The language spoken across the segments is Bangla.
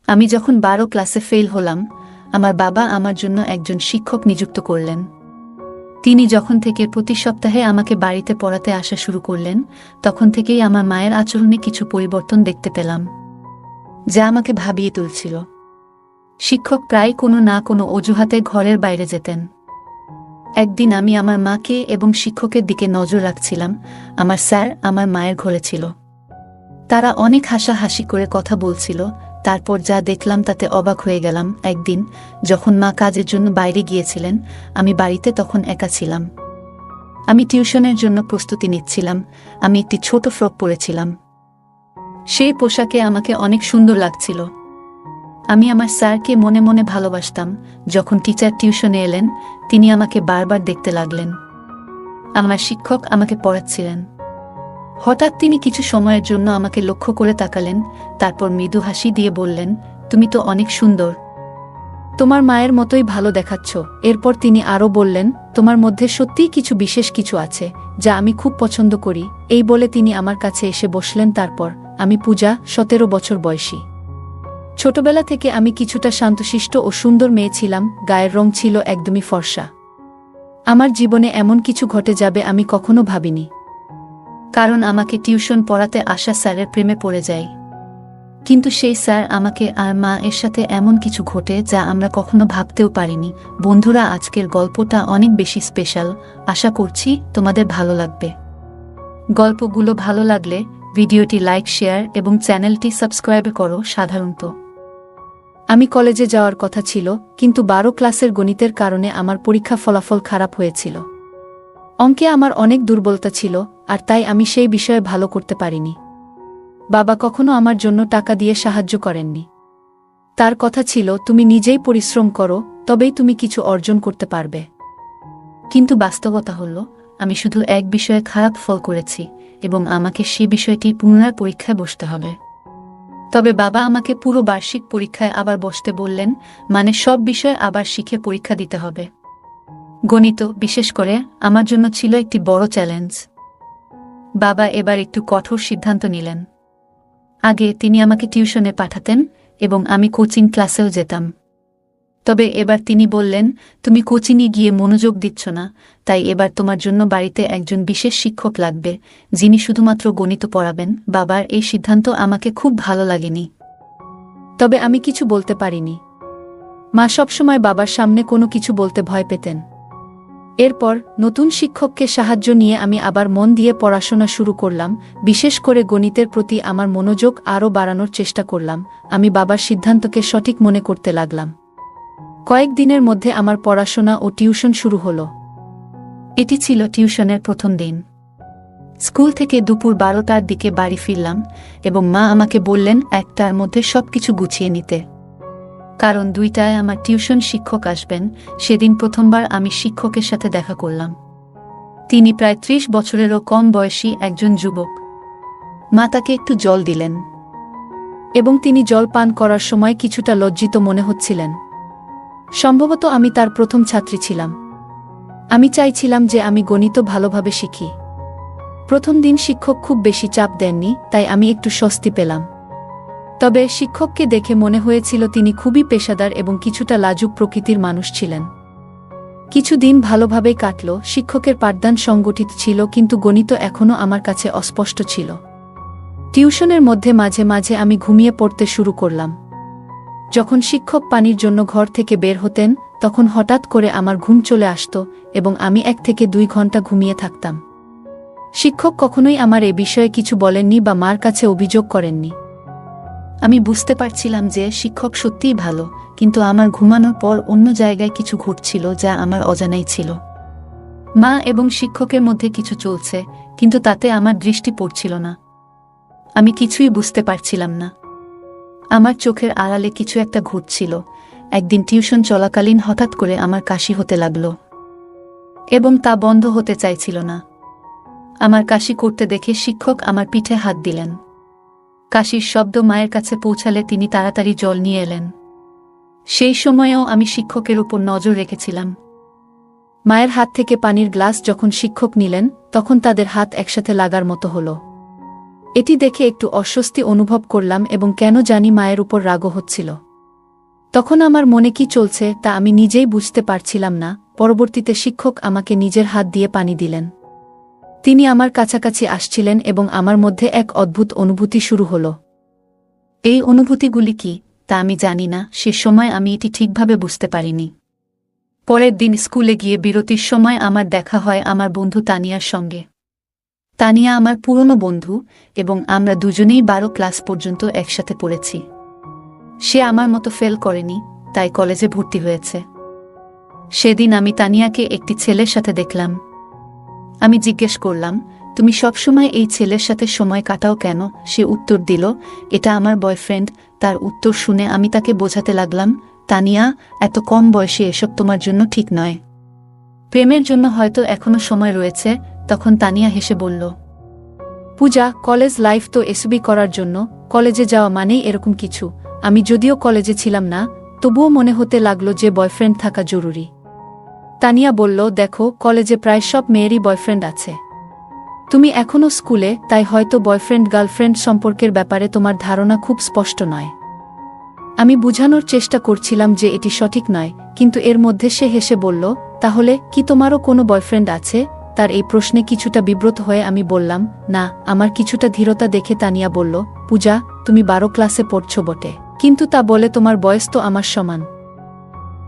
আমি যখন 12 ক্লাসে ফেল হলাম, আমার বাবা আমার জন্য একজন শিক্ষক নিযুক্ত করলেন। তিনি যখন থেকে প্রতি সপ্তাহে আমাকে বাড়িতে পড়াতে আসা শুরু করলেন, তখন থেকেই আমার মায়ের আচরণে কিছু পরিবর্তন দেখতে পেলাম, যা আমাকে ভাবিয়ে তুলছিল। শিক্ষক প্রায় কোনো না কোনো অজুহাতে ঘরের বাইরে যেতেন। একদিন আমি আমার মাকে এবং শিক্ষকের দিকে নজর রাখছিলাম। আমার স্যার আমার মায়ের ঘরে ছিল। তারা অনেক হাসাহাসি করে কথা বলছিল। তারপর যা দেখলাম তাতে অবাক হয়ে গেলাম। একদিন যখন মা কাজের জন্য বাইরে গিয়েছিলেন, আমি বাড়িতে তখন একা ছিলাম। আমি টিউশনের জন্য প্রস্তুতি নিচ্ছিলাম। আমি একটি ছোট ফ্রক পরেছিলাম। সেই পোশাকে আমাকে অনেক সুন্দর লাগছিল। আমি আমার স্যারকে মনে মনে ভালোবাসতাম। যখন টিচার টিউশনে এলেন, তিনি আমাকে বারবার দেখতে লাগলেন। আমার শিক্ষক আমাকে পড়াচ্ছিলেন। হঠাৎ তিনি কিছু সময়ের জন্য আমাকে লক্ষ্য করে তাকালেন, তারপর মৃদু হাসি দিয়ে বললেন, তুমি তো অনেক সুন্দর, তোমার মায়ের মতোই ভালো দেখাচ্ছ। এরপর তিনি আরও বললেন, তোমার মধ্যে সত্যিই কিছু বিশেষ কিছু আছে, যা আমি খুব পছন্দ করি। এই বলে তিনি আমার কাছে এসে বসলেন। তারপর আমি পূজা, 17 বছর বয়সী। ছোটবেলা থেকে আমি কিছুটা শান্তশিষ্ট ও সুন্দর মেয়ে ছিলাম। গায়ের রং ছিল একদমই ফর্সা। আমার জীবনে এমন কিছু ঘটে যাবে আমি কখনো ভাবিনি। কারণ আমাকে টিউশন পড়াতে আসা স্যারের প্রেমে পড়ে যাই। কিন্তু সেই স্যার আমাকে আর মা এর সাথে এমন কিছু ঘটে যা আমরা কখনো ভাবতেও পারিনি। বন্ধুরা, আজকের গল্পটা অনেক বেশি স্পেশাল। আশা করছি তোমাদের ভালো লাগবে। গল্পগুলো ভালো লাগলে ভিডিওটি লাইক, শেয়ার এবং চ্যানেলটি সাবস্ক্রাইব করো। সাধারণত আমি কলেজে যাওয়ার কথা ছিল, কিন্তু 12 ক্লাসের গণিতের কারণে আমার পরীক্ষা ফলাফল খারাপ হয়েছিল। অঙ্কে আমার অনেক দুর্বলতা ছিল, আর তাই আমি সেই বিষয়ে ভালো করতে পারিনি। বাবা কখনো আমার জন্য টাকা দিয়ে সাহায্য করেননি। তার কথা ছিল, তুমি নিজেই পরিশ্রম করো, তবেই তুমি কিছু অর্জন করতে পারবে। কিন্তু বাস্তবতা হলো, আমি শুধু এক বিষয়ে খারাপ ফল করেছি এবং আমাকে সে বিষয়টি পুনরায় পরীক্ষায় বসতে হবে। তবে বাবা আমাকে পুরো বার্ষিক পরীক্ষায় আবার বসতে বললেন, মানে সব বিষয়ে আবার শিখে পরীক্ষা দিতে হবে। গণিত বিশেষ করে আমার জন্য ছিল একটি বড় চ্যালেঞ্জ। বাবা এবার একটু কঠোর সিদ্ধান্ত নিলেন। আগে তিনি আমাকে টিউশনে পাঠাতেন এবং আমি কোচিং ক্লাসেও যেতাম। তবে এবার তিনি বললেন, তুমি কোচিংয়ে গিয়ে মনোযোগ দিচ্ছ না, তাই এবার তোমার জন্য বাড়িতে একজন বিশেষ শিক্ষক লাগবে, যিনি শুধুমাত্র গণিত পড়াবেন। বাবার এই সিদ্ধান্ত আমাকে খুব ভালো লাগেনি। তবে আমি কিছু বলতে পারিনি। মা সবসময় বাবার সামনে কোনো কিছু বলতে ভয় পেতেন। এরপর নতুন শিক্ষককে সাহায্য নিয়ে আমি আবার মন দিয়ে পড়াশোনা শুরু করলাম। বিশেষ করে গণিতের প্রতি আমার মনোযোগ আরও বাড়ানোর চেষ্টা করলাম। আমি বাবার সিদ্ধান্তকে সঠিক মনে করতে লাগলাম। কয়েকদিনের মধ্যে আমার পড়াশোনা ও টিউশন শুরু হলো। এটি ছিল টিউশনের প্রথম দিন। স্কুল থেকে দুপুর 12টার দিকে বাড়ি ফিরলাম এবং মা আমাকে বললেন 1টার মধ্যে সবকিছু গুছিয়ে নিতে, কারণ 2টায় আমার টিউশন শিক্ষক আসবেন। সেদিন প্রথমবার আমি শিক্ষকের সাথে দেখা করলাম। তিনি প্রায় 30 বছরেরও কম বয়সী একজন যুবক। মা তাকে একটু জল দিলেন এবং তিনি জল পান করার সময় কিছুটা লজ্জিত মনে হচ্ছিলেন। সম্ভবত আমি তার প্রথম ছাত্রী ছিলাম। আমি চাইছিলাম যে আমি গণিত ভালোভাবে শিখি। প্রথম দিন শিক্ষক খুব বেশি চাপ দেননি, তাই আমি একটু স্বস্তি পেলাম। তবে শিক্ষককে দেখে মনে হয়েছিল তিনি খুবই পেশাদার এবং কিছুটা লাজুক প্রকৃতির মানুষ ছিলেন। কিছুদিন ভালোভাবেই কাটল। শিক্ষকের পাঠদান সংগঠিত ছিল, কিন্তু গণিত এখনও আমার কাছে অস্পষ্ট ছিল। টিউশনের মধ্যে মাঝে মাঝে আমি ঘুমিয়ে পড়তে শুরু করলাম। যখন শিক্ষক পানির জন্য ঘর থেকে বের হতেন, তখন হঠাৎ করে আমার ঘুম চলে আসত এবং আমি 1 থেকে 2 ঘন্টা ঘুমিয়ে থাকতাম। শিক্ষক কখনোই আমার এ বিষয়ে কিছু বলেননি বা মার কাছে অভিযোগ করেননি। আমি বুঝতে পারছিলাম যে শিক্ষক সত্যিই ভালো, কিন্তু আমার ঘুমানোর পর অন্য জায়গায় কিছু ঘটছিল যা আমার অজানাই ছিল। মা এবং শিক্ষকের মধ্যে কিছু চলছে, কিন্তু তাতে আমার দৃষ্টি পড়ছিল না। আমি কিছুই বুঝতে পারছিলাম না। আমার চোখের আড়ালে কিছু একটা ঘটছিল। একদিন টিউশন চলাকালীন হঠাৎ করে আমার কাশি হতে লাগলো এবং তা বন্ধ হতে চাইছিল না। আমার কাশি করতে দেখে শিক্ষক আমার পিঠে হাত দিলেন। কাশির শব্দ মায়ের কাছে পৌঁছালে তিনি তাড়াতাড়ি জল নিয়ে এলেন। সেই সময়েও আমি শিক্ষকের উপর নজর রেখেছিলাম। মায়ের হাত থেকে পানির গ্লাস যখন শিক্ষক নিলেন, তখন তাদের হাত একসাথে লাগার মতো হলো। এটি দেখে একটু অস্বস্তি অনুভব করলাম এবং কেন জানি মায়ের উপর রাগও হচ্ছিল। তখন আমার মনে কি চলছে তা আমি নিজেই বুঝতে পারছিলাম না। পরবর্তীতে শিক্ষক আমাকে নিজের হাত দিয়ে পানি দিলেন। তিনি আমার কাছাকাছি আসছিলেন এবং আমার মধ্যে এক অদ্ভুত অনুভূতি শুরু হলো। এই অনুভূতিগুলি কি তা আমি জানি না, সে সময় আমি এটি ঠিকভাবে বুঝতে পারিনি। পরের দিন স্কুলে গিয়ে বিরতির সময় আমার দেখা হয় আমার বন্ধু তানিয়ার সঙ্গে। তানিয়া আমার পুরনো বন্ধু এবং আমরা দুজনেই 12 ক্লাস পর্যন্ত একসাথে পড়েছি। সে আমার মতো ফেল করেনি, তাই কলেজে ভর্তি হয়েছে। সেদিন আমি তানিয়াকে একটি ছেলের সাথে দেখলাম। আমি জিজ্ঞেস করলাম, তুমি সবসময় এই ছেলের সাথে সময় কাটাও কেন? সে উত্তর দিল, এটা আমার বয়ফ্রেন্ড। তার উত্তর শুনে আমি তাকে বোঝাতে লাগলাম, তানিয়া, এত কম বয়সে এসব তোমার জন্য ঠিক নয়। প্রেমের জন্য হয়তো এখনো সময় রয়েছে। তখন তানিয়া হেসে বলল, পূজা, কলেজ লাইফ তো এসবই করার জন্য। কলেজে যাওয়া মানেই এরকম কিছু। আমি যদিও কলেজে ছিলাম না, তবুও মনে হতে লাগলো যে বয়ফ্রেন্ড থাকা জরুরি। তানিয়া বলল, দেখো, কলেজে প্রায় সব মেয়েরই বয়ফ্রেন্ড আছে। তুমি এখনও স্কুলে, তাই হয়তো বয়ফ্রেন্ড গার্লফ্রেন্ড সম্পর্কের ব্যাপারে তোমার ধারণা খুব স্পষ্ট নয়। আমি বুঝানোর চেষ্টা করছিলাম যে এটি সঠিক নয়, কিন্তু এর মধ্যে সে হেসে বলল, তাহলে কি তোমারও কোনো বয়ফ্রেন্ড আছে? তার এই প্রশ্নে কিছুটা বিব্রত হয়ে আমি বললাম, না। আমার কিছুটা ধীরতা দেখে তানিয়া বলল, পূজা, তুমি 12 ক্লাসে পড়ছো বটে, কিন্তু তা বলে তোমার বয়স তো আমার সমান।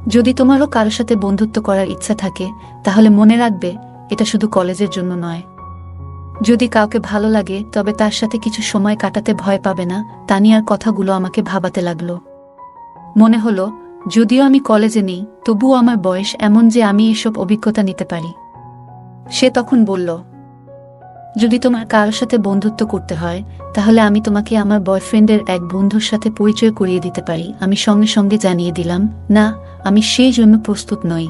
যদি তোমারও কারো সাথে বন্ধুত্ব করার ইচ্ছা থাকে, তাহলে মনে রাখবে এটা শুধু কলেজের জন্য নয়। যদি কাউকে ভালো লাগে তবে তার সাথে কিছু সময় কাটাতে ভয় পাবে না। তানিয়ার কথাগুলো আমাকে ভাবাতে লাগলো। মনে হলো, যদিও আমি কলেজে নেই, তবুও আমার বয়স এমন যে আমি এসব অভিজ্ঞতা নিতে পারি। সে তখন বলল, যদি তোমার কারো সাথে বন্ধুত্ব করতে হয়, তাহলে আমি তোমাকে আমার বয়ফ্রেন্ডের এক বন্ধুর সাথে পরিচয় করিয়ে দিতে পারি। আমি সঙ্গে সঙ্গে জানিয়ে দিলাম, না, আমি সেই জন্য প্রস্তুত নই।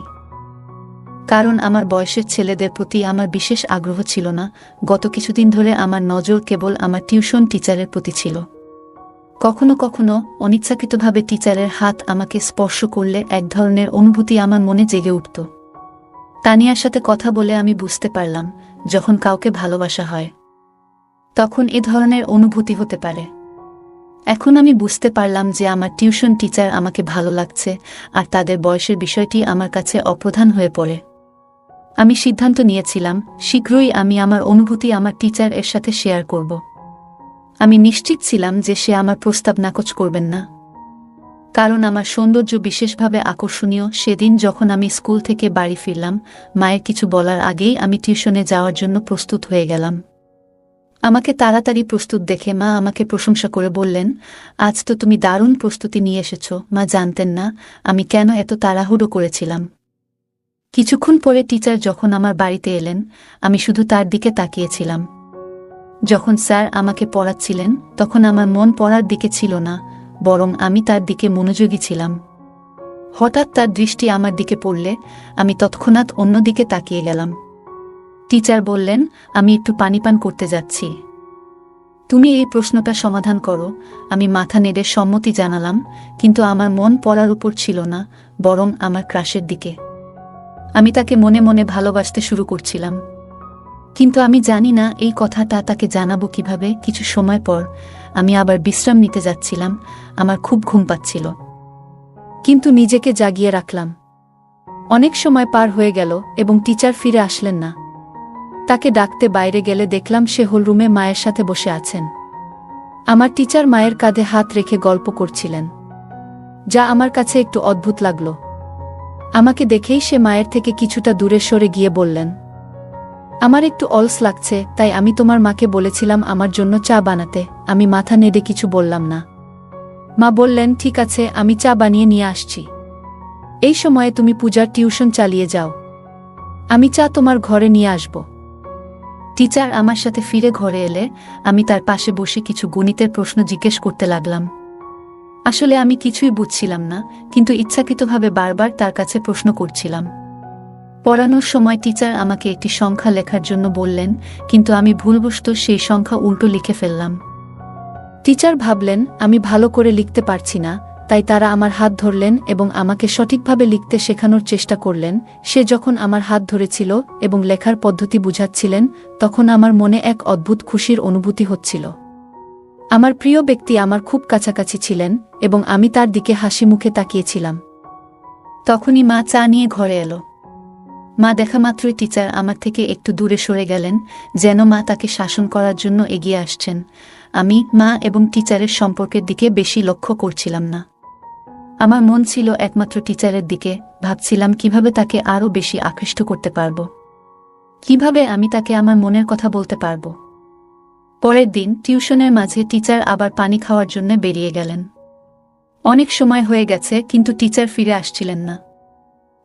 কারণ আমার বয়সের ছেলেদের প্রতি আমার বিশেষ আগ্রহ ছিল না। গত কিছুদিন ধরে আমার নজর কেবল আমার টিউশন টিচারের প্রতি ছিল। কখনো কখনো অনিচ্ছাকৃতভাবে টিচারের হাত আমাকে স্পর্শ করলে এক ধরনের অনুভূতি আমার মনে জেগে উঠত। তানিয়ার সাথে কথা বলে আমি বুঝতে পারলাম, যখন কাউকে ভালোবাসা হয় তখন এ ধরনের অনুভূতি হতে পারে। এখন আমি বুঝতে পারলাম যে আমার টিউশন টিচার আমাকে ভালো লাগছে, আর তাদের বয়সের বিষয়টি আমার কাছে অপ্রধান হয়ে পড়ে। আমি সিদ্ধান্ত নিয়েছিলাম, শীঘ্রই আমি আমার অনুভূতি আমার টিচার এর সাথে শেয়ার করব। আমি নিশ্চিত ছিলাম যে সে আমার প্রস্তাব নাকচ করবেন না, কারণ আমার সৌন্দর্য বিশেষভাবে আকর্ষণীয়। সেদিন যখন আমি স্কুল থেকে বাড়ি ফিরলাম, মায়ের কিছু বলার আগেই আমি টিউশনে যাওয়ার জন্য প্রস্তুত হয়ে গেলাম। আমাকে তাড়াতাড়ি প্রস্তুত দেখে মা আমাকে প্রশংসা করে বললেন, আজ তো তুমি দারুণ প্রস্তুতি নিয়ে এসেছ। মা জানতেন না আমি কেন এত তাড়াহুড়ো করেছিলাম। কিছুক্ষণ পরে টিচার যখন আমার বাড়িতে এলেন, আমি শুধু তার দিকে তাকিয়েছিলাম। যখন স্যার আমাকে পড়াচ্ছিলেন, তখন আমার মন পড়ার দিকে ছিল না, বরং আমি তার দিকে মনোযোগী ছিলাম। হঠাৎ তার দৃষ্টি আমার দিকে পড়লে আমি তৎক্ষণাৎ অন্যদিকে তাকিয়ে গেলাম। টিচার বললেন, আমি একটু পানি পান করতে যাচ্ছি, তুমি এই প্রশ্নটা সমাধান করো। আমি মাথা নেড়ে সম্মতি জানালাম, কিন্তু আমার মন পড়ার উপর ছিল না, বরং আমার ক্রাশের দিকে। আমি তাকে মনে মনে ভালোবাসতে শুরু করছিলাম, কিন্তু আমি জানি না এই কথাটা তাকে জানাবো কিভাবে। কিছু সময় পর আমি আবার বিশ্রাম নিতে যাচ্ছিলাম। আমার খুব ঘুম পাচ্ছিল, কিন্তু নিজেকে জাগিয়ে রাখলাম। অনেক সময় পার হয়ে গেল এবং টিচার ফিরে আসলেন না। তাকে ডাকতে বাইরে গেলে দেখলাম সে হলরুমে মায়ের সাথে বসে আছেন। আমার টিচার মায়ের কাঁধে হাত রেখে গল্প করছিলেন, যা আমার কাছে একটু অদ্ভুত লাগলো। আমাকে দেখেই সে মায়ের থেকে কিছুটা দূরে সরে গিয়ে বললেন, আমার একটু অলস লাগছে, তাই আমি তোমার মাকে বলেছিলাম আমার জন্য চা বানাতে। আমি মাথা নেড়ে কিছু বললাম না। মা বললেন, ঠিক আছে, আমি চা বানিয়ে নিয়ে আসছি। এই সময়ে তুমি পূজার টিউশন চালিয়ে যাও, আমি চা তোমার ঘরে নিয়ে আসব। টিচার আমার সাথে ফিরে ঘরে এলে আমি তার পাশে বসে কিছু গণিতের প্রশ্ন জিজ্ঞেস করতে লাগলাম। আসলে আমি কিছুই বুঝছিলাম না, কিন্তু ইচ্ছাকৃতভাবে বারবার তার কাছে প্রশ্ন করছিলাম। পড়ানোর সময় টিচার আমাকে একটি সংখ্যা লেখার জন্য বললেন, কিন্তু আমি ভুলবশত সেই সংখ্যা উল্টো লিখে ফেললাম। টিচার ভাবলেন আমি ভালো করে লিখতে পারছি না, তাই তারা আমার হাত ধরলেন এবং আমাকে সঠিকভাবে লিখতে শেখানোর চেষ্টা করলেন। সে যখন আমার হাত ধরেছিল এবং লেখার পদ্ধতি বুঝাচ্ছিলেন, তখন আমার মনে এক অদ্ভুত খুশির অনুভূতি হচ্ছিল। আমার প্রিয় ব্যক্তি আমার খুব কাছাকাছি ছিলেন এবং আমি তার দিকে হাসি মুখে তাকিয়েছিলাম। তখনই মা চা নিয়ে ঘরে এলো। মা দেখা মাত্রই টিচার আমার থেকে একটু দূরে সরে গেলেন, যেন মা তাকে শাসন করার জন্য এগিয়ে আসছেন। আমি মা এবং টিচারের সম্পর্কের দিকে বেশি লক্ষ্য করছিলাম না। আমার মন ছিল একমাত্র টিচারের দিকে। ভাবছিলাম কিভাবে তাকে আরও বেশি আকৃষ্ট করতে পারব, কিভাবে আমি তাকে আমার মনের কথা বলতে পারব। পরের দিন টিউশনের মাঝে টিচার আবার পানি খাওয়ার জন্য বেরিয়ে গেলেন। অনেক সময় হয়ে গেছে, কিন্তু টিচার ফিরে আসছিলেন না।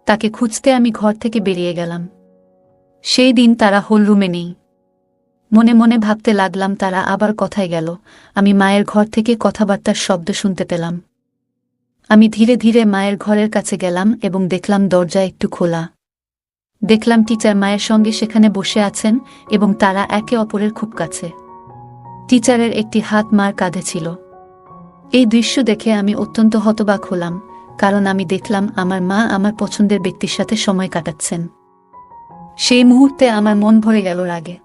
তাকে খুঁজতে আমি ঘর থেকে বেরিয়ে গেলাম। সেই দিন তারা হলরুমে নেই। মনে মনে ভাবতে লাগলাম তারা আবার কোথায় গেল। আমি মায়ের ঘর থেকে কথাবার্তার শব্দ শুনতে পেলাম। আমি ধীরে ধীরে মায়ের ঘরের কাছে গেলাম এবং দেখলাম দরজা একটু খোলা। দেখলাম টিচার মায়ের সঙ্গে সেখানে বসে আছেন এবং তারা একে অপরের খুব কাছে। টিচারের একটি হাত মার কাঁধে ছিল। এই দৃশ্য দেখে আমি অত্যন্ত হতবাক হলাম, কারণ আমি দেখলাম আমার মা আমার পছন্দের ব্যক্তির সাথে সময় কাটাচ্ছেন। সেই মুহূর্তে আমার মন ভরে গেল রাগে।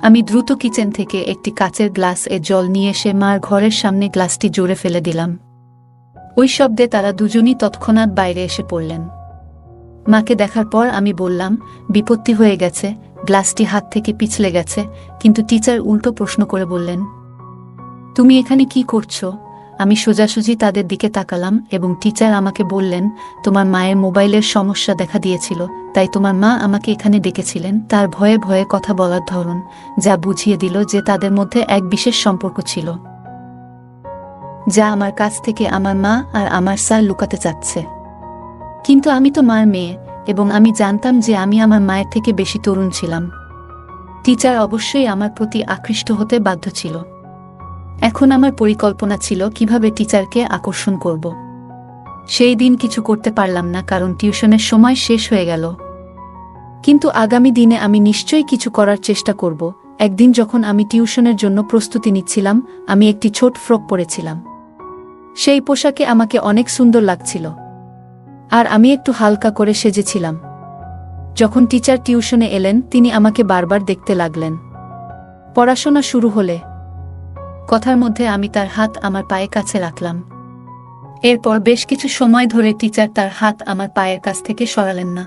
আমি দ্রুত কিচেন থেকে একটি কাচের গ্লাসে জল নিয়ে এসে মার ঘরের সামনে গ্লাসটি জোরে ফেলে দিলাম। ওই শব্দে তারা দুজনই তৎক্ষণাৎ বাইরে এসে পড়লেন। মাকে দেখার পর আমি বললাম, বিপত্তি হয়ে গেছে, গ্লাসটি হাত থেকে পিছলে গেছে। কিন্তু টিচার উল্টো প্রশ্ন করে বললেন, তুমি এখানে কি করছো? আমি সোজাসুজি তাদের দিকে তাকালাম এবং টিচার আমাকে বললেন, তোমার মায়ের মোবাইলের সমস্যা দেখা দিয়েছিল, তাই তোমার মা আমাকে এখানে ডেকেছিলেন। তার ভয়ে ভয়ে কথা বলার ধরন যা বুঝিয়ে দিল যে তাদের মধ্যে এক বিশেষ সম্পর্ক ছিল, যা আমার কাছ থেকে আমার মা আর আমার স্যার লুকাতে চাচ্ছে। কিন্তু আমি তো মার মেয়ে এবং আমি জানতাম যে আমি আমার মায়ের থেকে বেশি তরুণ ছিলাম। টিচার অবশ্যই আমার প্রতি আকৃষ্ট হতে বাধ্য ছিল। এখন আমার পরিকল্পনা ছিল কিভাবে টিচারকে আকর্ষণ করব। সেই দিন কিছু করতে পারলাম না, কারণ টিউশনের সময় শেষ হয়ে গেল। কিন্তু আগামী দিনে আমি নিশ্চয়ই কিছু করার চেষ্টা করব। একদিন যখন আমি টিউশনের জন্য প্রস্তুতি নিচ্ছিলাম, আমি একটি ছোট ফ্রক পরেছিলাম। সেই পোশাকে আমাকে অনেক সুন্দর লাগছিল, আর আমি একটু হালকা করে সেজেছিলাম। যখন টিচার টিউশনে এলেন, তিনি আমাকে বারবার দেখতে লাগলেন। পড়াশোনা শুরু হলে কথার মধ্যে আমি তার হাত আমার পায়ের কাছে রাখলাম। এরপর বেশ কিছু সময় ধরে টিচার তার হাত আমার পায়ের কাছ থেকে সরালেন না।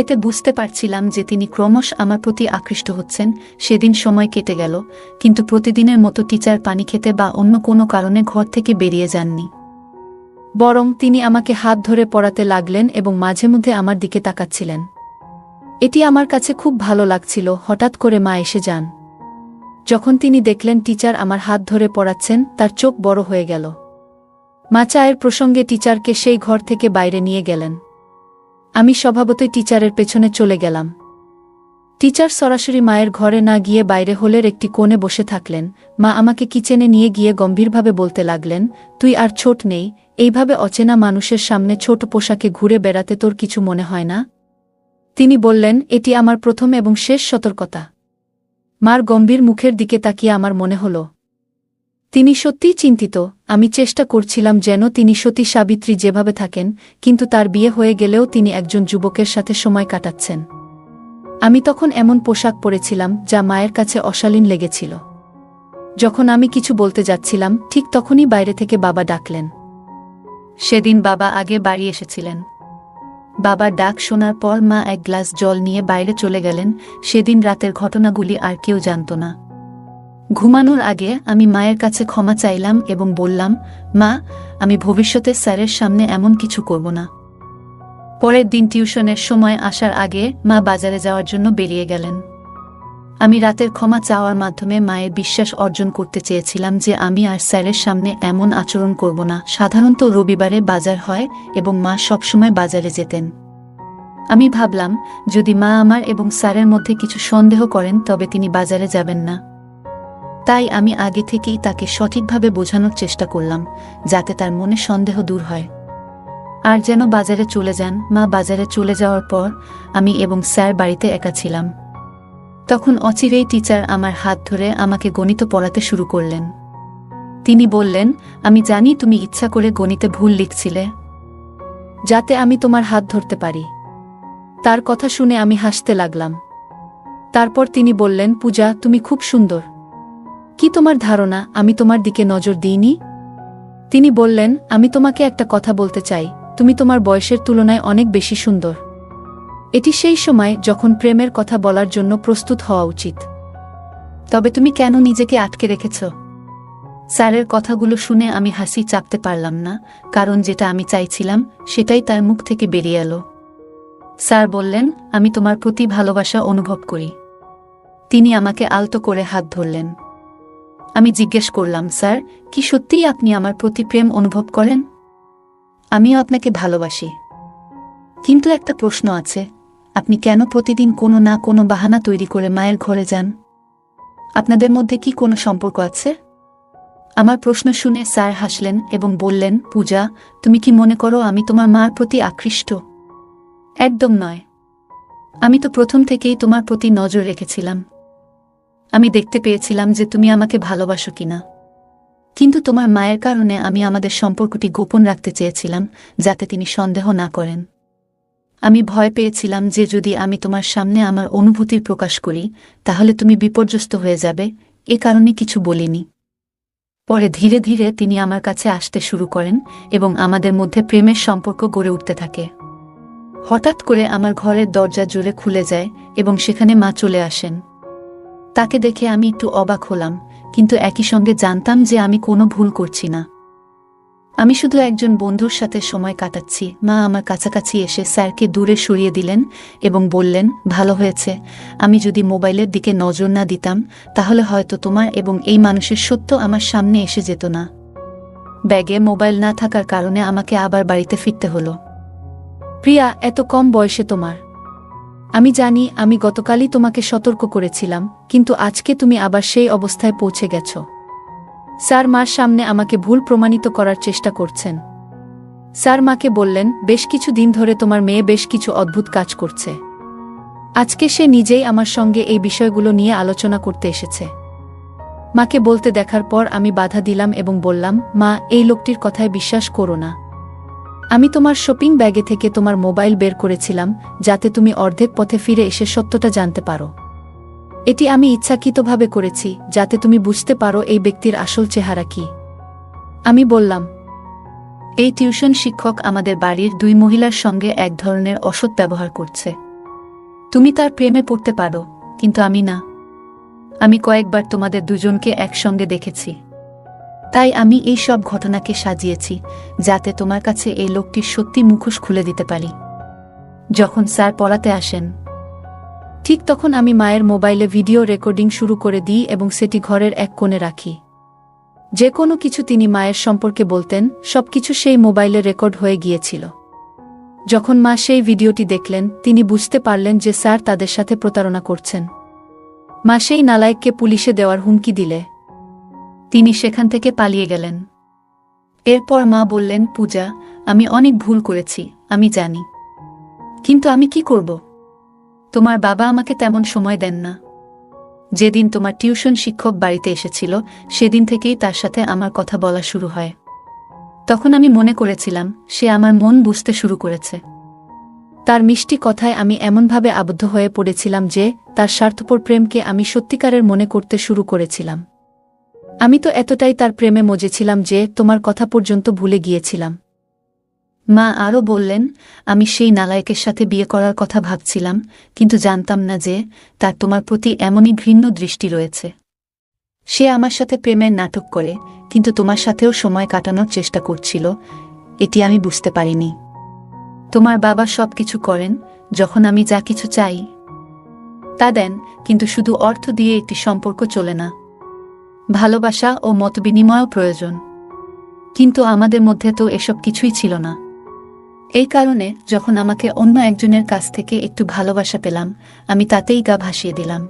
এতে বুঝতে পারছিলাম যে তিনি ক্রমশ আমার প্রতি আকৃষ্ট হচ্ছেন। সেদিন সময় কেটে গেল, কিন্তু প্রতিদিনের মতো টিচার পানি খেতে বা অন্য কোনো কারণে ঘর থেকে বেরিয়ে যাননি। বরং তিনি আমাকে হাত ধরে পড়াতে লাগলেন এবং মাঝে মধ্যে আমার দিকে তাকাচ্ছিলেন। এটি আমার কাছে খুব ভালো লাগছিল। হঠাৎ করে মা এসে যান। যখন তিনি দেখলেন টিচার আমার হাত ধরে পড়াচ্ছেন, তার চোখ বড় হয়ে গেল। মা চায়ের প্রসঙ্গে টিচারকে সেই ঘর থেকে বাইরে নিয়ে গেলেন। আমি স্বভাবতই টিচারের পেছনে চলে গেলাম। টিচার সরাসরি মায়ের ঘরে না গিয়ে বাইরে হলের একটি কোণে বসে থাকলেন। মা আমাকে কিচেনে নিয়ে গিয়ে গম্ভীরভাবে বলতে লাগলেন, তুই আর ছোট নেই, এইভাবে অচেনা মানুষের সামনে ছোট পোশাকে ঘুরে বেড়াতে তোর কিছু মনে হয় না? তিনি বললেন, এটি আমার প্রথম এবং শেষ সতর্কতা। মার গম্ভীর মুখের দিকে তাকিয়ে আমার মনে হল তিনি সত্যিই চিন্তিত। আমি চেষ্টা করছিলাম যেন তিনি সতী সাবিত্রী যেভাবে থাকেন, কিন্তু তার বিয়ে হয়ে গেলেও তিনি একজন যুবকের সাথে সময় কাটাচ্ছেন। আমি তখন এমন পোশাক পরেছিলাম যা মায়ের কাছে অশালীন লেগেছিল। যখন আমি কিছু বলতে যাচ্ছিলাম, ঠিক তখনই বাইরে থেকে বাবা ডাকলেন। সেদিন বাবা আগে বাড়ি এসেছিলেন। বাবার ডাক শোনার পর মা এক গ্লাস জল নিয়ে বাইরে চলে গেলেন। সেদিন রাতের ঘটনাগুলি আর কেউ জানত না। ঘুমানোর আগে আমি মায়ের কাছে ক্ষমা চাইলাম এবং বললাম, মা, আমি ভবিষ্যতে স্যারের সামনে এমন কিছু করব না। পরের দিন টিউশনের সময় আসার আগে মা বাজারে যাওয়ার জন্য বেরিয়ে গেলেন। আমি রাতের ক্ষমা চাওয়ার মাধ্যমে মায়ের বিশ্বাস অর্জন করতে চেয়েছিলাম যে আমি আর স্যারের সামনে এমন আচরণ করব না। সাধারণত রবিবারে বাজার হয় এবং মা সবসময় বাজারে যেতেন। আমি ভাবলাম, যদি মা আমার এবং স্যারের মধ্যে কিছু সন্দেহ করেন তবে তিনি বাজারে যাবেন না। তাই আমি আগে থেকেই তাকে সঠিকভাবে বোঝানোর চেষ্টা করলাম, যাতে তার মনে সন্দেহ দূর হয় আর যেন বাজারে চলে যান। মা বাজারে চলে যাওয়ার পর আমি এবং স্যার বাড়িতে একা ছিলাম। তখন অচিরেই টিচার আমার হাত ধরে আমাকে গণিত পড়াতে শুরু করলেন। তিনি বললেন, আমি জানি তুমি ইচ্ছা করে গণিতে ভুল লিখছিলে, যাতে আমি তোমার হাত ধরতে পারি। তার কথা শুনে আমি হাসতে লাগলাম। তারপর তিনি বললেন, পূজা, তুমি খুব সুন্দর, কি তোমার ধারণা আমি তোমার দিকে নজর দিইনি? তিনি বললেন, আমি তোমাকে একটা কথা বলতে চাই, তুমি তোমার বয়সের তুলনায় অনেক বেশি সুন্দর। এটি সেই সময় যখন প্রেমের কথা বলার জন্য প্রস্তুত হওয়া উচিত। তবে তুমি কেন নিজেকে আটকে রেখেছ? স্যারের কথাগুলো শুনে আমি হাসি চাপতে পারলাম না, কারণ যেটা আমি চাইছিলাম সেটাই তার মুখ থেকে বেরিয়ে এলো। স্যার বললেন, আমি তোমার প্রতি ভালোবাসা অনুভব করি। তিনি আমাকে আলতো করে হাত ধরলেন। আমি জিজ্ঞেস করলাম, স্যার, কি সত্যিই আপনি আমার প্রতি প্রেম অনুভব করেন? আমিও আপনাকে ভালোবাসি, কিন্তু একটা প্রশ্ন আছে, আপনি কেন প্রতিদিন কোনো না কোনো বাহানা তৈরি করে মায়ের ঘরে যান? আপনাদের মধ্যে কি কোনো সম্পর্ক আছে? আমার প্রশ্ন শুনে স্যার হাসলেন এবং বললেন, পূজা, তুমি কি মনে করো আমি তোমার মার প্রতি আকৃষ্ট? একদম নয়। আমি তো প্রথম থেকেই তোমার প্রতি নজর রেখেছিলাম। আমি দেখতে পেয়েছিলাম যে তুমি আমাকে ভালোবাসো কিনা। কিন্তু তোমার মায়ের কারণে আমি আমাদের সম্পর্কটি গোপন রাখতে চেয়েছিলাম, যাতে তিনি সন্দেহ না করেন। আমি ভয় পেয়েছিলাম যে যদি আমি তোমার সামনে আমার অনুভূতির প্রকাশ করি তাহলে তুমি বিপর্যস্ত হয়ে যাবে, এ কারণে কিছু বলিনি। পরে ধীরে ধীরে তিনি আমার কাছে আসতে শুরু করেন এবং আমাদের মধ্যে প্রেমের সম্পর্ক গড়ে উঠতে থাকে। হঠাৎ করে আমার ঘরের দরজা জোরে খুলে যায় এবং সেখানে মা চলে আসেন। তাকে দেখে আমি একটু অবাক হলাম, কিন্তু একই সঙ্গে জানতাম যে আমি কোনো ভুল করছি না। আমি শুধু একজন বন্ধুর সাথে সময় কাটাচ্ছি। মা আমার কাছাকাছি এসে স্যারকে দূরে সরিয়ে দিলেন এবং বললেন, ভালো হয়েছে, আমি যদি মোবাইলের দিকে নজর না দিতাম তাহলে হয়তো তোমার এবং এই মানুষের সত্য আমার সামনে এসে যেত না। ব্যাগে মোবাইল না থাকার কারণে আমাকে আবার বাড়িতে ফিরতে হলো। প্রিয়া, এত কম বয়সে তোমার। আমি জানি আমি গতকালই তোমাকে সতর্ক করেছিলাম, কিন্তু আজকে তুমি আবার সেই অবস্থায় পৌঁছে গেছ। স্যার মার সামনে আমাকে ভুল প্রমাণিত করার চেষ্টা করছেন। স্যার মাকে বললেন, বেশ কিছু দিন ধরে তোমার মেয়ে বেশ কিছু অদ্ভুত কাজ করছে। আজকে সে নিজেই আমার সঙ্গে এই বিষয়গুলো নিয়ে আলোচনা করতে এসেছে। মাকে বলতে দেখার পর আমি বাধা দিলাম এবং বললাম, মা, এই লোকটির কথায় বিশ্বাস করো না। আমি তোমার শপিং ব্যাগে থেকে তোমার মোবাইল বের করেছিলাম যাতে তুমি অর্ধেক পথে ফিরে এসে সত্যটা জানতে পারো। এটি আমি ইচ্ছাকৃতভাবে করেছি যাতে তুমি বুঝতে পারো এই ব্যক্তির আসল চেহারা কি। আমি বললাম, এই টিউশন শিক্ষক আমাদের বাড়ির 2 মহিলার সঙ্গে এক ধরনের অসৎ ব্যবহার করছে। তুমি তার প্রেমে পড়তে পারো, কিন্তু আমি না। আমি কয়েকবার তোমাদের দুজনকে একসঙ্গে দেখেছি। তাই আমি এই সব ঘটনাকে সাজিয়েছি যাতে তোমার কাছে এই লোকটির সত্যি মুখোশ খুলে দিতে পারি। যখন স্যার পড়াতে আসেন ঠিক তখন আমি মায়ের মোবাইলে ভিডিও রেকর্ডিং শুরু করে দিই এবং সেটি ঘরের এক কোণে রাখি। যে কোনো কিছু তিনি মায়ের সম্পর্কে বলতেন সবকিছু সেই মোবাইলে রেকর্ড হয়ে গিয়েছিল। যখন মা সেই ভিডিওটি দেখলেন তিনি বুঝতে পারলেন যে স্যার তাদের সাথে প্রতারণা করছেন। মা সেই নালায়েককে পুলিশে দেওয়ার হুমকি দিলে তিনি সেখান থেকে পালিয়ে গেলেন। এরপর মা বললেন, পূজা, আমি অনেক ভুল করেছি, আমি জানি, কিন্তু আমি কি করব? তোমার বাবা আমাকে তেমন সময় দেন না। যেদিন তোমার টিউশন শিক্ষক বাড়িতে এসেছিল সেদিন থেকেই তার সাথে আমার কথা বলা শুরু হয়। তখন আমি মনে করেছিলাম সে আমার মন বুঝতে শুরু করেছে। তার মিষ্টি কথায় আমি এমনভাবে আবদ্ধ হয়ে পড়েছিলাম যে তার স্বার্থপর প্রেমকে আমি সত্যিকারের মনে করতে শুরু করেছিলাম। আমি তো এতটাই তার প্রেমে মজেছিলাম যে তোমার কথা পর্যন্ত ভুলে গিয়েছিলাম। মা আরও বললেন, আমি সেই নালায়েকের সাথে বিয়ে করার কথা ভাবছিলাম, কিন্তু জানতাম না যে তার তোমার প্রতি এমনই ঘৃণ্য দৃষ্টি রয়েছে। সে আমার সাথে প্রেমের নাটক করে, কিন্তু তোমার সাথেও সময় কাটানোর চেষ্টা করছিল, এটি আমি বুঝতে পারিনি। তোমার বাবা সবকিছু করেন, যখন আমি যা কিছু চাই তা দেন, কিন্তু শুধু অর্থ দিয়ে একটি সম্পর্ক চলে না। ভালোবাসা ও মতবিনিময়ও প্রয়োজন। কিন্তু আমাদের মধ্যে তো এসব কিছুই ছিল না। এই কারণে যখন আমাকে অন্য একজনের কাছ থেকে একটু ভালোবাসা পেলাম আমি তাতেই গা ভাসিয়ে দিলাম।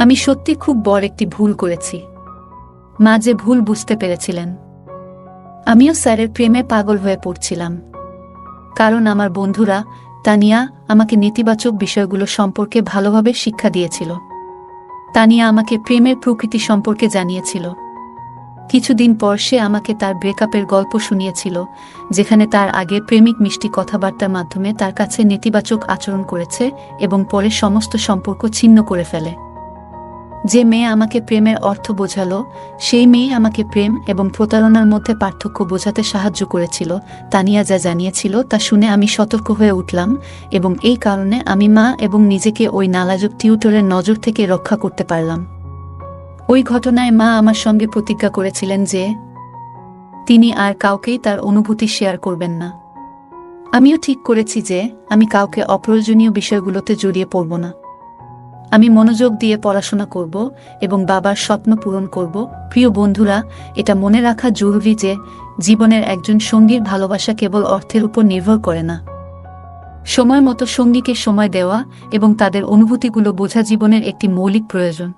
আমি সত্যি খুব বড় একটি ভুল করেছি। মা যে ভুল বুঝতে পেরেছিলেন। আমিও স্যারের প্রেমে পাগল হয়ে পড়ছিলাম, কারণ আমার বন্ধুরা তানিয়া আমাকে নেতিবাচক বিষয়গুলো সম্পর্কে ভালোভাবে শিক্ষা দিয়েছিল। তানিয়া আমাকে প্রেমের প্রকৃতি সম্পর্কে জানিয়েছিল। কিছুদিন পর সে আমাকে তার ব্রেকআপের গল্প শুনিয়েছিল, যেখানে তার আগের প্রেমিক মিষ্টি কথাবার্তার মাধ্যমে তার কাছে নেতিবাচক আচরণ করেছে এবং পরে সমস্ত সম্পর্ক ছিন্ন করে ফেলে। যে মেয়ে আমাকে প্রেমের অর্থ বোঝালো, সেই মেয়ে আমাকে প্রেম এবং প্রতারণার মধ্যে পার্থক্য বোঝাতে সাহায্য করেছিল। তানিয়া যা জানিয়েছিল তা শুনে আমি সতর্ক হয়ে উঠলাম, এবং এই কারণে আমি মা এবং নিজেকে ওই নালাজক টিউটরের নজর থেকে রক্ষা করতে পারলাম। ওই ঘটনায় মা আমার সঙ্গে প্রতিজ্ঞা করেছিলেন যে তিনি আর কাউকেই তার অনুভূতি শেয়ার করবেন না। আমিও ঠিক করেছি যে আমি কাউকে অপ্রয়োজনীয় বিষয়গুলোতে জড়িয়ে পড়ব না। আমি মনোযোগ দিয়ে পড়াশোনা করব এবং বাবার স্বপ্ন পূরণ করব। প্রিয় বন্ধুরা, এটা মনে রাখা জরুরি যে জীবনের একজন সঙ্গীর ভালোবাসা কেবল অর্থের উপর নির্ভর করে না। সময় মতো সঙ্গীকে সময় দেওয়া এবং তাদের অনুভূতিগুলো বোঝা জীবনের একটি মৌলিক প্রয়োজন।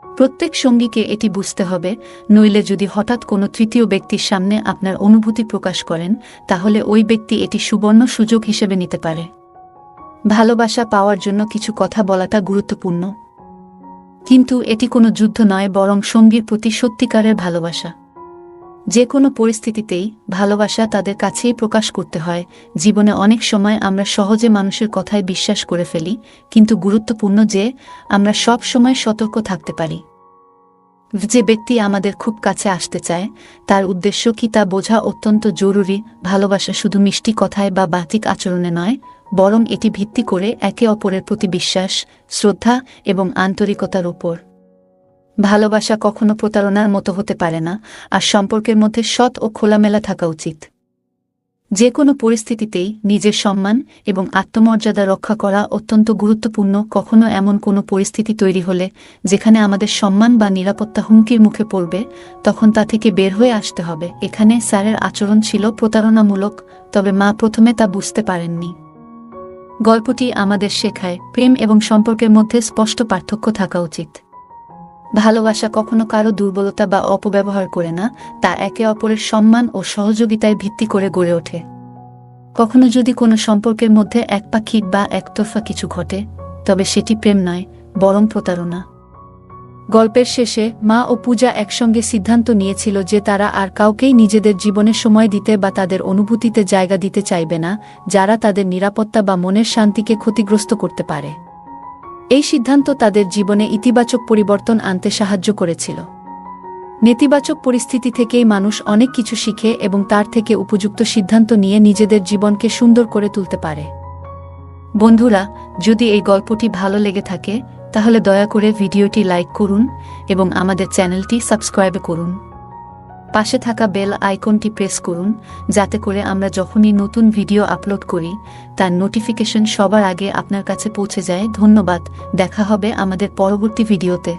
প্রত্যেক সঙ্গীকে এটি বুঝতে হবে, নইলে যদি হঠাৎ কোনো তৃতীয় ব্যক্তির সামনে আপনার অনুভূতি প্রকাশ করেন, তাহলে ওই ব্যক্তি এটি সুবর্ণ সুযোগ হিসেবে নিতে পারে। ভালোবাসা পাওয়ার জন্য কিছু কথা বলাটা গুরুত্বপূর্ণ, কিন্তু এটি কোনো যুদ্ধ নয়, বরং সঙ্গীর প্রতি সত্যিকারের ভালোবাসা। যে কোনো পরিস্থিতিতেই ভালোবাসা তাদের কাছেই প্রকাশ করতে হয়। জীবনে অনেক সময় আমরা সহজে মানুষের কথায় বিশ্বাস করে ফেলি, কিন্তু গুরুত্বপূর্ণ যে আমরা সব সময় সতর্ক থাকতে পারি। যে ব্যক্তি আমাদের খুব কাছে আসতে চায়, তার উদ্দেশ্য কি তা বোঝা অত্যন্ত জরুরি। ভালোবাসা শুধু মিষ্টি কথায় বা বাহ্যিক আচরণে নয়, বরং এটি ভিত্তি করে একে অপরের প্রতি বিশ্বাস, শ্রদ্ধা এবং আন্তরিকতার উপর। ভালোবাসা কখনো প্রতারণার মতো হতে পারে না, আর সম্পর্কের মধ্যে সৎ ও খোলামেলা থাকা উচিত। যে কোনো পরিস্থিতিতেই নিজের সম্মান এবং আত্মমর্যাদা রক্ষা করা অত্যন্ত গুরুত্বপূর্ণ। কখনো এমন কোনো পরিস্থিতি তৈরি হলে যেখানে আমাদের সম্মান বা নিরাপত্তা হুমকির মুখে পড়বে, তখন তা থেকে বের হয়ে আসতে হবে। এখানে স্যারের আচরণ ছিল প্রতারণামূলক, তবে মা প্রথমে তা বুঝতে পারেননি। গল্পটি আমাদের শেখায় প্রেম এবং সম্পর্কের মধ্যে স্পষ্ট পার্থক্য থাকা উচিত। ভালোবাসা কখনো কারো দুর্বলতা বা অপব্যবহার করে না, তা একে অপরের সম্মান ও সহযোগিতায় ভিত্তি করে গড়ে ওঠে। কখনো যদি কোনো সম্পর্কের মধ্যে একপাক্ষিক বা একতরফা কিছু ঘটে, তবে সেটি প্রেম নয়, বরং প্রতারণা। গল্পের শেষে মা ও পূজা একসঙ্গে সিদ্ধান্ত নিয়েছিল যে তারা আর কাউকেই নিজেদের জীবনে সময় দিতে বা তাদের অনুভূতিতে জায়গা দিতে চাইবে না, যারা তাদের নিরাপত্তা বা মনের শান্তিকে ক্ষতিগ্রস্ত করতে পারে। এই সিদ্ধান্ত তাদের জীবনে ইতিবাচক পরিবর্তন আনতে সাহায্য করেছিল। নেতিবাচক পরিস্থিতি থেকেই মানুষ অনেক কিছু শিখে এবং তার থেকে উপযুক্ত সিদ্ধান্ত নিয়ে নিজেদের জীবনকে সুন্দর করে তুলতে পারে। বন্ধুরা, যদি এই গল্পটি ভালো লেগে থাকে, তাহলে দয়া করে ভিডিওটি লাইক করুন এবং আমাদের চ্যানেলটি সাবস্ক্রাইব করুন। পাশে থাকা বেল আইকনটি প্রেস করুন, যাতে করে আমরা যখনই নতুন ভিডিও আপলোড করি, তার নোটিফিকেশন সবার আগে আপনার কাছে পৌঁছে যায়। ধন্যবাদ। দেখা হবে আমাদের পরবর্তী ভিডিওতে।